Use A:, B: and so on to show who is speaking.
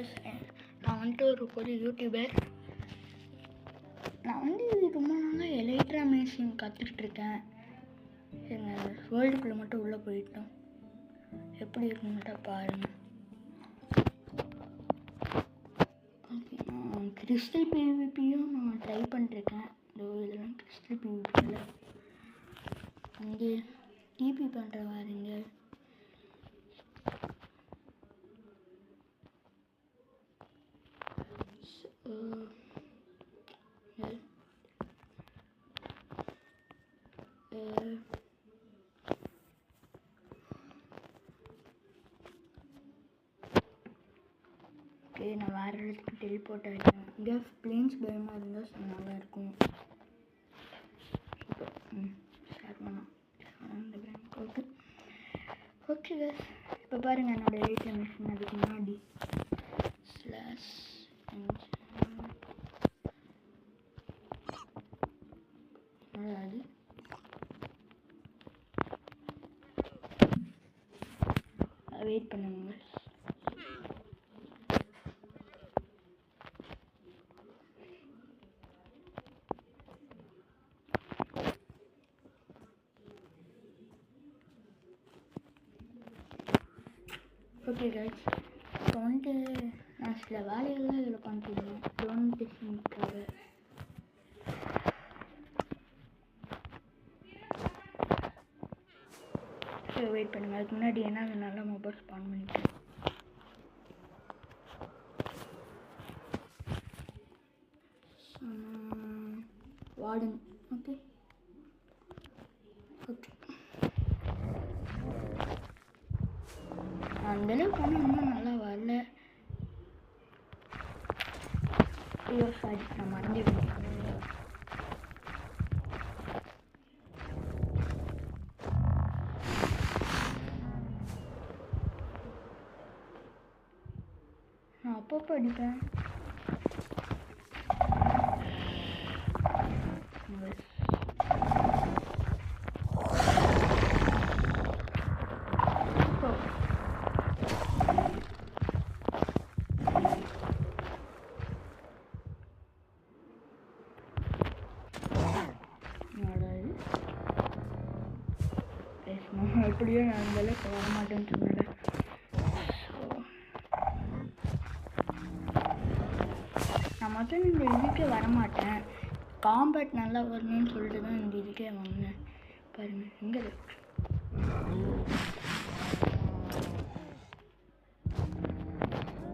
A: guys, நான் வந்துட்டு ஒரு புது யூடியூபர். நான் வந்து ரொம்ப நாளாக எலைட்ரா மேஷின் கற்றுக்கிட்டுருக்கேன். எங்கள் வேர்ல்டுக்குள்ளே மட்டும் உள்ளே போயிட்டோம். எப்படி இருக்குன்னு மட்டும் பாருங்கள். கிறிஸ்டல் பிவிபியும் நான் ட்ரை பண்ணிருக்கேன். இதெல்லாம் கிறிஸ்டல் பிவிபியில் வந்து டிபி பண்ணுற வாருங்க. ஓகே, நான் வேறு இடத்துக்கு டெலிபோர்ட் ஆகிட்டேன். இங்கே பிளேன்ஸ் பயமாக இருந்தால் நல்லாயிருக்கும். ஷேர் பண்ணலாம் அந்த பேங்க். ஓகே ஓகே கேஸ், இப்போ பாருங்கள் என்னோடய எலைட்ரா மிஷின். அதுக்கு முன்னாடி ஸ்லாஷ் அது வெயிட் பண்ணுங்க. ஓகே கைஸ், இப்போ வந்துட்டு நான் சில வேலைகள்லாம் இதில் பண்ணிட்டுருந்தேன் ட்ரோன் டெஸ்டிங்காக. சரி வெயிட் பண்ணுங்கள். அதுக்கு முன்னாடி என்ன நல்லா மொபைல் ஸ்பான் பண்ணிட்டேன். வார்டன். ஓகே ஓகே, அந்தளவுக்கு ஆனால் இன்னும் நல்லா வரல. ஐயோ சாரி, நான் மறந்துவிட்டேன். நான் அப்பப்போ அடிப்பேன். எப்படியோ நான் அந்த அளவுக்கு வரமாட்டேன்னு சொன்னேன். நான் மட்டும் இந்த இதுக்கே வரமாட்டேன். காம்பேட் நல்லா வரணும்னு சொல்லிட்டு தான் இந்த இதுக்கே வந்தேன். பாருங்கள் எங்கே இருக்கு.